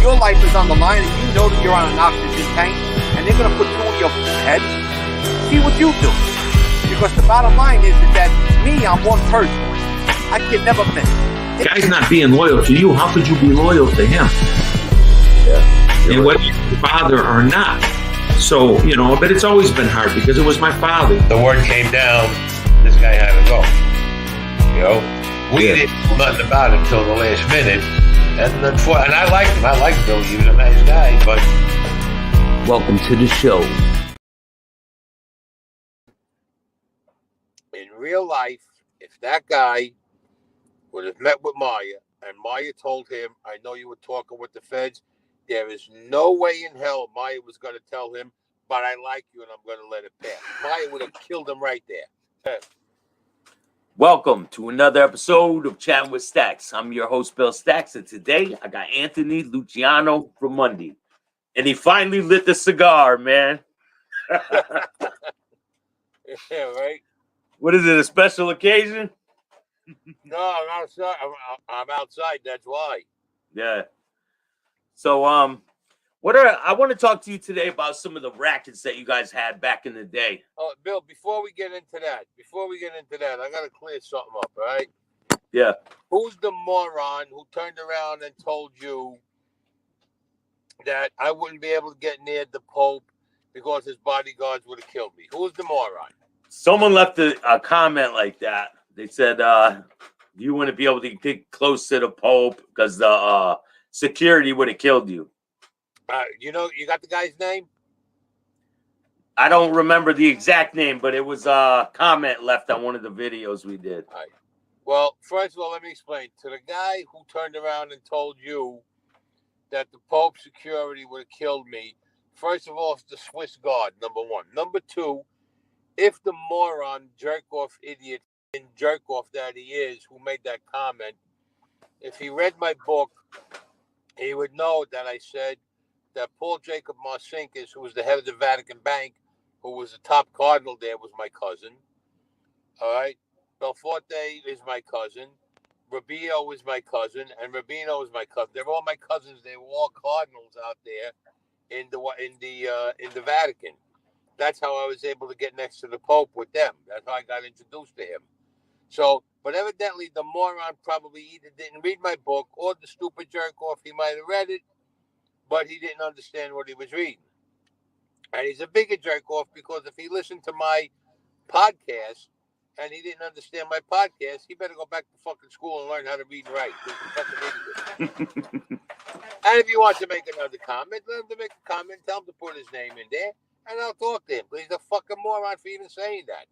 your life is on the line and you know that you're on an oxygen tank and they're going to put two in your head, see what you do. Because the bottom line is that me, I'm one person. I can never miss. Guy's not being loyal to you. How could you be loyal to him? Yeah. And whether you're your father or not. So, you know, but it's always been hard because it was my father. The word came down, this guy had to go. You know? We didn't know nothing about him until the last minute. And I liked him. I liked Billy. He was a nice guy, but... Welcome to the show. In real life, if that guy would have met with Maya, and Maya told him, I know you were talking with the feds, there is no way in hell Maya was going to tell him, but I like you and I'm going to let it pass. Maya would have killed him right there. Welcome to another episode of Chattin with Staxx. I'm your host, Bill Staxx, and today I got Anthony Luciano Raimondi. And he finally lit the cigar, man. Yeah, right? What is it, a special occasion? No, I'm outside. I'm outside, that's why. Yeah. So, I want to talk to you today about some of the rackets that you guys had back in the day. Oh, Bill, before we get into that, I got to clear something up, all right? Yeah. Who's the moron who turned around and told you that I wouldn't be able to get near the Pope because his bodyguards would have killed me? Who's the moron? Someone left a comment like that. They said, you wouldn't be able to get close to the Pope because the security would have killed you. You know, you got the guy's name? I don't remember the exact name, but it was a comment left on one of the videos we did. All right. Well, first of all, let me explain. To the guy who turned around and told you that the Pope security would have killed me, first of all, it's the Swiss Guard, number one. Number two, if the moron, jerk-off idiot, and jerk-off that he is, who made that comment, if he read my book, he would know that I said that Paul Jacob Marcinkus, who was the head of the Vatican Bank, who was the top cardinal there, was my cousin. All right? Belforte is my cousin. Rubio is my cousin. And Rubino is my cousin. They're all my cousins. They were all cardinals out there in the Vatican. That's how I was able to get next to the Pope with them. That's how I got introduced to him. So, but evidently the moron probably either didn't read my book or the stupid jerk-off, he might have read it, but he didn't understand what he was reading. And he's a bigger jerk-off because if he listened to my podcast and he didn't understand my podcast, he better go back to fucking school and learn how to read and write. He's a fucking idiot. And if he wants to make another comment, let him to make a comment, tell him to put his name in there, and I'll talk to him. But he's a fucking moron for even saying that.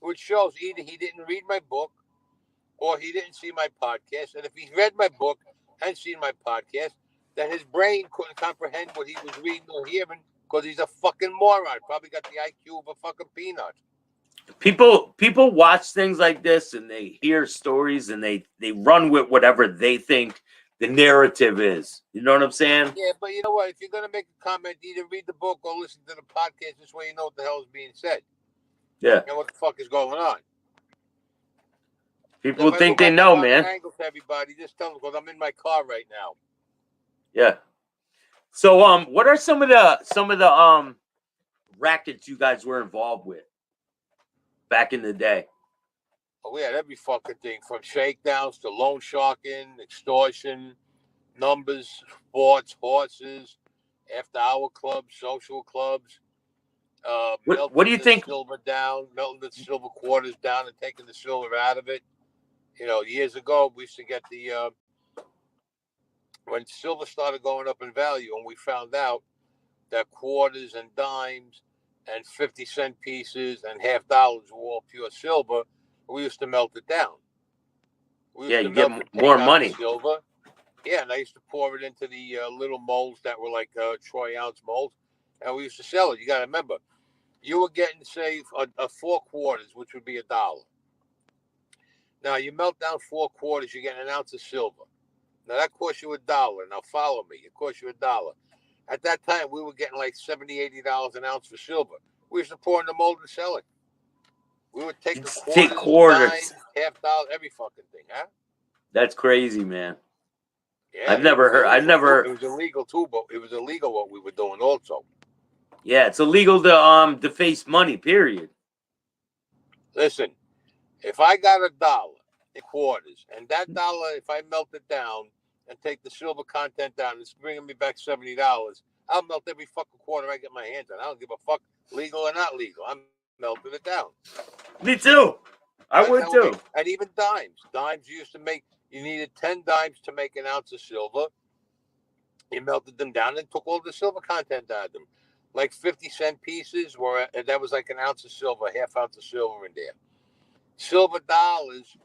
Which shows either he didn't read my book or he didn't see my podcast. And if he read my book and seen my podcast, then his brain couldn't comprehend what he was reading or hearing because he's a fucking moron. Probably got the IQ of a fucking peanut. People watch things like this and they hear stories and they run with whatever they think the narrative is. You know what I'm saying? Yeah, but you know what? If you're going to make a comment, either read the book or listen to the podcast. This way you know what the hell is being said. Yeah. And what the fuck is going on? People think they know, man. Angle to everybody, just tell them because I'm in my car right now. Yeah. So, what are some of the rackets you guys were involved with back in the day? Oh, we had every fucking thing from shakedowns to loan sharking, extortion, numbers, sports, horses, after-hour clubs, social clubs. What do you think? Melting the silver quarters down and taking the silver out of it. You know, years ago, we used to get when silver started going up in value, and we found out that quarters and dimes and 50-cent pieces and $half were all pure silver, we used to melt it down. Yeah, you get more money. Silver. Yeah, and I used to pour it into the little molds that were like troy ounce molds, and we used to sell it. You got to remember, you were getting, say, a 4 quarters, which would be $1. Now, you melt down 4 quarters, you're getting an ounce of silver. Now, that costs you $1. Now, follow me. It costs you $1. At that time, we were getting like $70, $80 an ounce for silver. We used to pour in the mold and sell it. We would take quarters, $0.50, $half, every fucking thing, huh? That's crazy, man. Yeah, I've never heard. I It never. was illegal too, but it was illegal what we were doing also. Yeah, it's illegal to deface money. Period. Listen, if I got $1 in quarters, and that dollar, if I melt it down and take the silver content down, it's bringing me back $70. I'll melt every fucking quarter I get my hands on. I don't give a fuck, legal or not legal. I'm melting it down. Me too. I That's would how too. and even dimes. Dimes used to make. You needed 10 dimes to make an ounce of silver. You melted them down and took all the silver content out of them. Like 50-cent pieces were, that was like an ounce of silver, half ounce of silver in there. Silver dollars,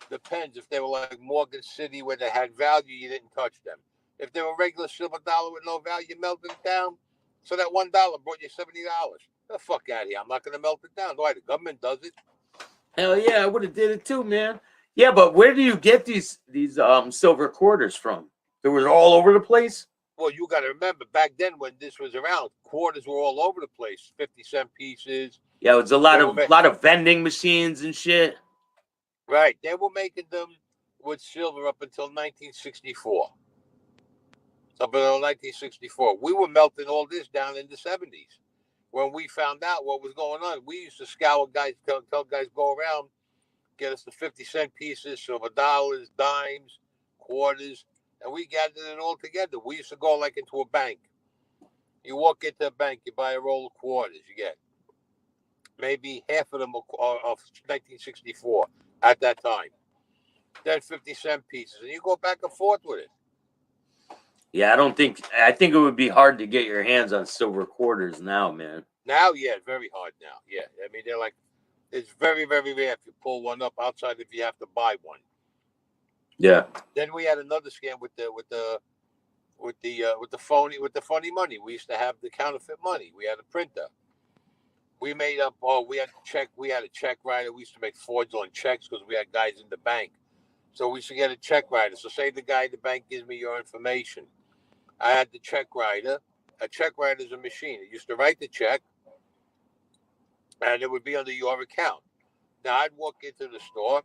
depends. If they were like Morgan City where they had value, you didn't touch them. If they were regular silver dollar with no value, you melted it down. So that $1 brought you $70. The fuck out of here. I'm not going to melt it down. Why? The government does it. Hell yeah, I would have did it too, man. Yeah, but where do you get these silver quarters from? They were all over the place. Well, you got to remember back then when this was around, quarters were all over the place. 50-cent pieces. Yeah, it's a lot of vending machines and shit. Right. They were making them with silver up until 1964. Up until 1964. We were melting all this down in the 70s. When we found out what was going on, we used to scour guys, tell guys go around, get us the 50-cent pieces, silver dollars, dimes, quarters, and we gathered it all together. We used to go like into a bank. You walk into a bank, you buy a roll of quarters, you get maybe half of them of 1964 at that time. Then 50-cent pieces, and you go back and forth with it. Yeah, I think it would be hard to get your hands on silver quarters now, man. Now, yeah, very hard now. Yeah, I mean they're like, it's very, very rare if you pull one up outside if you have to buy one. Yeah. Then we had another scam with the funny money. We used to have the counterfeit money. We had a printer. We made up. We had a check writer. We used to make fraudulent checks because we had guys in the bank. So we used to get a check writer. So say the guy at the bank gives me your information. I had the check writer. A check writer is a machine. It used to write the check, and it would be under your account. Now I'd walk into the store,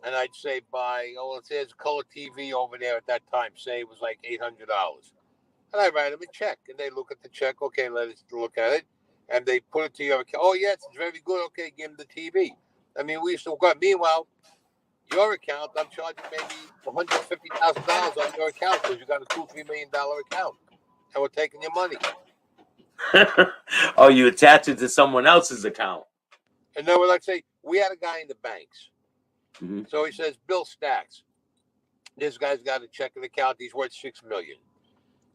and I'd say buy. It says color TV over there at that time. Say it was like $800, and I write them a check, and they look at the check. Okay, let us look at it, and they put it to your account. Oh yes, it's very good. Okay, give them the TV. I mean, we used to go. Meanwhile, your account, I'm charging maybe $150,000 on your account because you got a $2-3 million account, and we're taking your money. Oh, you attach it to someone else's account. And then we're like, say, we had a guy in the banks. Mm-hmm. So he says, Bill Staxx, this guy's got a checking account. He's worth $6 million.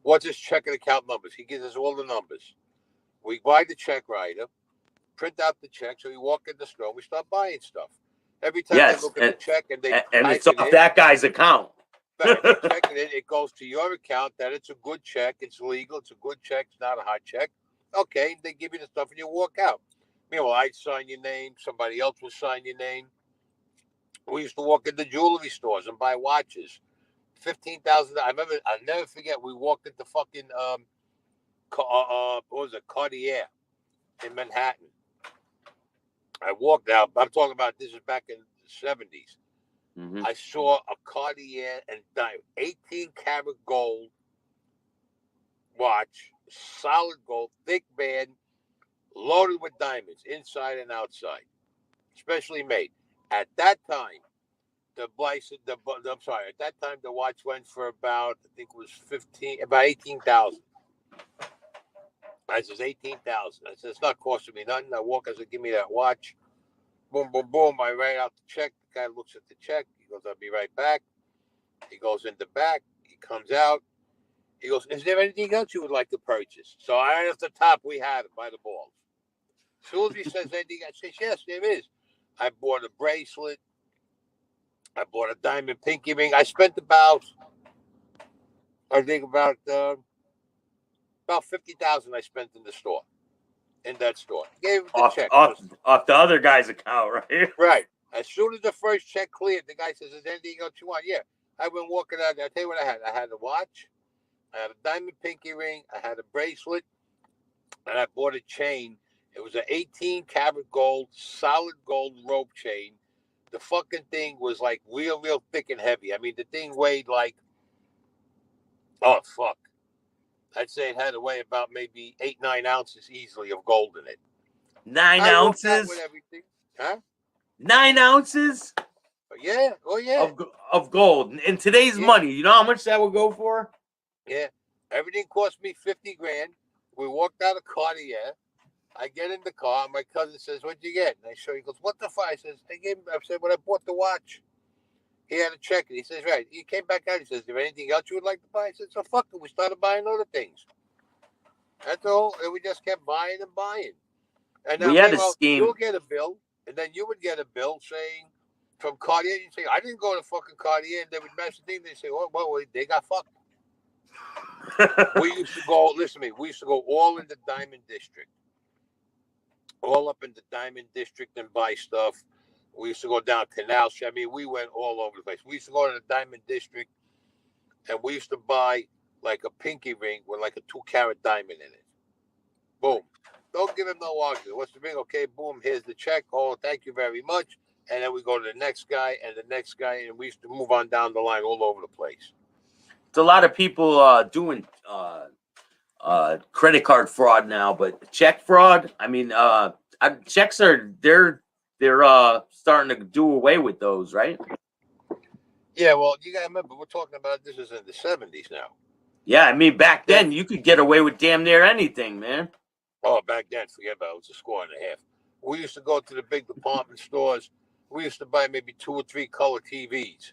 What's his checking account numbers? He gives us all the numbers. We buy the check writer, print out the check. So we walk in the store, we start buying stuff. Every time they look at the check and it's off that guy's account. But they check it goes to your account that it's a good check, it's legal, it's a good check, it's not a hot check. Okay, they give you the stuff and you walk out. Meanwhile, I'd sign your name, somebody else would sign your name. We used to walk into jewelry stores and buy watches. $15,000. I'll never forget, we walked into fucking what was it, Cartier in Manhattan. I walked out. I'm talking about this is back in the 70s. Mm-hmm. I saw a Cartier and 18-karat gold watch, solid gold, thick band, loaded with diamonds inside and outside, specially made. At that time, the watch went for about, I think it was about 18,000. I says 18,000. I said, it's not costing me nothing. I walk, I said, give me that watch. Boom, boom, boom. I write out the check. The guy looks at the check. He goes, I'll be right back. He goes in the back. He comes out. He goes, is there anything else you would like to purchase? So right off the top, we had it by the balls. As soon as he says anything, I say, yes, there is. I bought a bracelet. I bought a diamond pinky ring. I spent about $50,000 I spent in the store. In that store. Gave him the check. Off the other guy's account, right? Right. As soon as the first check cleared, the guy says, is there anything else you want? Yeah. I went walking out there. I'll tell you what I had. I had a watch. I had a diamond pinky ring. I had a bracelet. And I bought a chain. It was an 18-karat gold, solid gold rope chain. The fucking thing was like real thick and heavy. I mean, the thing weighed like Oh, fuck. I'd say it had to weigh about maybe 8-9 ounces easily of gold in it. 9 I walked out with ounces? everything. Huh? 9 ounces Yeah. Oh, yeah. of gold. In today's Yeah. money, you know how much that would go for? Yeah. Everything cost me 50 grand. We walked out of Cartier. I get in the car. My cousin says, "What'd you get?" And I show you. He goes, "What the fuck?" I says, "I said, when I bought the watch." He had to check it. He says, "Right." He came back out. He says, "Is there anything else you would like to buy?" I said, "So fuck it." We started buying other things. That's all. And we just kept buying and buying. And now, We had a meanwhile, you'll scheme. get a bill, and then you would get a bill saying from Cartier. You say, "I didn't go to fucking Cartier," and they would match the thing. They say, "Well, they got fucked." We used to go. Listen to me. We used to go all in the Diamond District, all up in the Diamond District and buy stuff. We used to go down Canal Street. I mean, we went all over the place. We used to go to the Diamond District, and we used to buy like a pinky ring with like a 2-carat diamond in it. Boom. Don't give him no argument. What's the ring? Okay, boom. Here's the check. Oh, thank you very much. And then we go to the next guy and the next guy, and we used to move on down the line all over the place. It's a lot of people doing credit card fraud now, but check fraud. I mean, checks are they're starting to do away with those, right? Yeah, well, you gotta remember, we're talking about this is in the 70s now. Yeah, I mean, back then you could get away with damn near anything, man. Oh, back then, forget about it. It was a score and a half. We used to go to the big department stores. We used to buy maybe 2 or 3 color TVs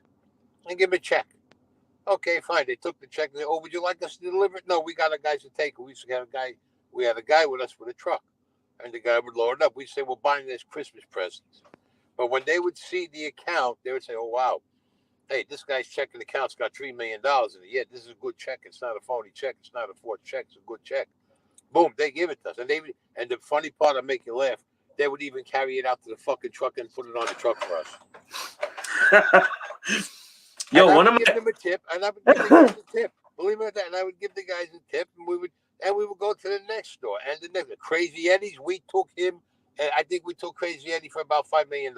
and give them a check. Okay, fine. They took the check and said, "Oh, would you like us to deliver it?" No, we got a guy to take it. We used to have a guy. We had a guy with us with a truck, and the guy would load it up. We'd say, "We're buying this Christmas presents." But when they would see the account, they would say, "Oh, wow. Hey, this guy's checking account's got $3 million in it. Yeah, this is a good check. It's not a phony check. It's not a forged check. It's a good check." Boom, they give it to us. And the funny part, I'll make you laugh, they would even carry it out to the fucking truck and put it on the truck for us. Yo, and one I of would give them a tip, and I would give the guys a tip. Believe it or not, and I would give the guys a tip, and we would go to the next store. And the next Crazy Eddie's, we took him, and I think we took Crazy Eddie for about $5 million.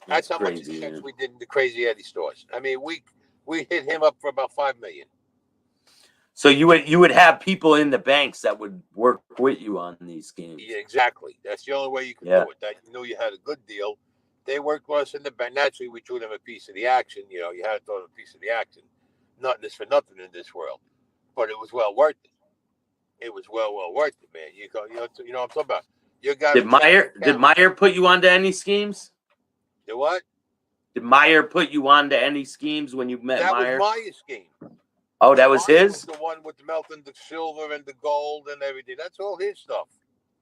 That's how much crazy, checks man. we did in the Crazy Eddie stores. I mean, we hit him up for about $5 million. So you would have people in the banks that would work with you on these schemes. Yeah, exactly. That's the only way you could do it. That you knew you had a good deal. They worked with us in the bank. Naturally, we threw them a piece of the action. You know, you had to throw them a piece of the action. Nothing is for nothing in this world, but it was well worth it. It was well worth it, man. You know what I'm talking about. You got Did Meyer put you onto any schemes? The what? Did Meyer put you onto any schemes when you met Meyer? That was Meyer's scheme. Oh, that was Meyer his? was the one with melting the silver and the gold and everything. That's all his stuff.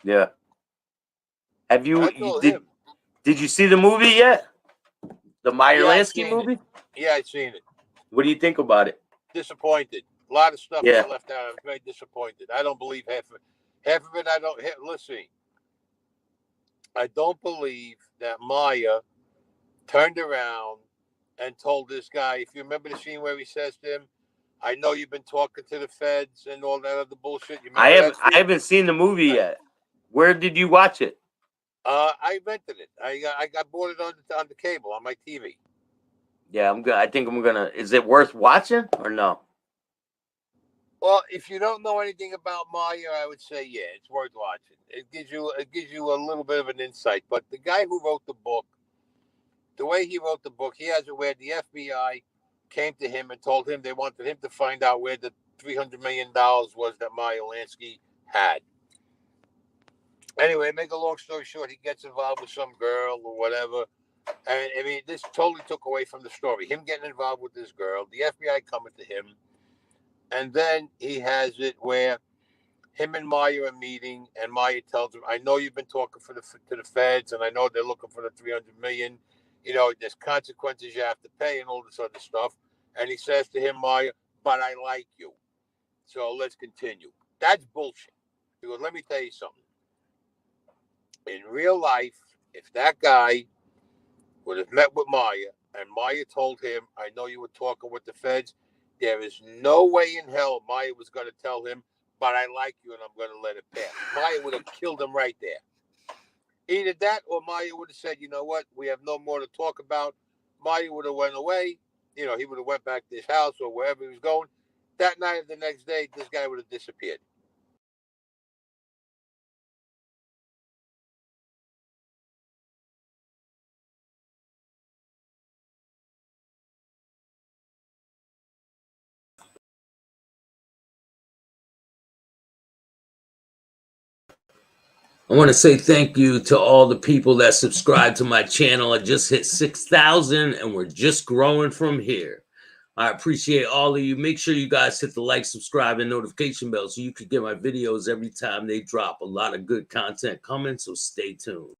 Yeah. Have you, That's all him. Did you see the movie yet? The Meyer Lansky movie? It. Yeah, I've seen it. What do you think about it? Disappointed. A lot of stuff I left out. I was very disappointed. I don't believe half of it. Half of it, I don't. Listen, I don't believe that Meyer turned around and told this guy, if you remember the scene where he says to him, "I know you've been talking to the feds and all that other bullshit." You I haven't seen the movie yet. Where did you watch it? I rented it. I bought it on the cable on my TV. Yeah, I think I'm gonna. Is it worth watching or no? Well, if you don't know anything about Meyer, I would say yeah, it's worth watching. It gives you a little bit of an insight. But the guy who wrote the book, the way he wrote the book, he has it where the FBI came to him and told him they wanted him to find out where the $300 million was that Meyer Lansky had. Anyway, make a long story short, he gets involved with some girl or whatever. And I mean, this totally took away from the story. Him getting involved with this girl, the FBI coming to him. And then he has it where him and Meyer are meeting, and Meyer tells him, "I know you've been talking to the feds, and I know they're looking for the $300 million. You know, there's consequences you have to pay and all this other stuff." And he says to him, Meyer, "But I like you, so let's continue." That's bullshit. He goes, "Let me tell you something. In real life, if that guy would have met with Meyer, and Meyer told him, 'I know you were talking with the feds,' there is no way in hell Meyer was going to tell him, 'But I like you and I'm going to let it pass.' Meyer would have killed him right there. Either that or Meyer would have said, 'You know what? We have no more to talk about.' Meyer would have went away, you know, he would have went back to his house or wherever he was going, that night or the next day, this guy would have disappeared. I want to say thank you to all the people that subscribe to my channel. I just hit 6,000 and we're just growing from here. I appreciate all of you. Make sure you guys hit the like, subscribe, and notification bell so you can get my videos every time they drop. A lot of good content coming, so stay tuned.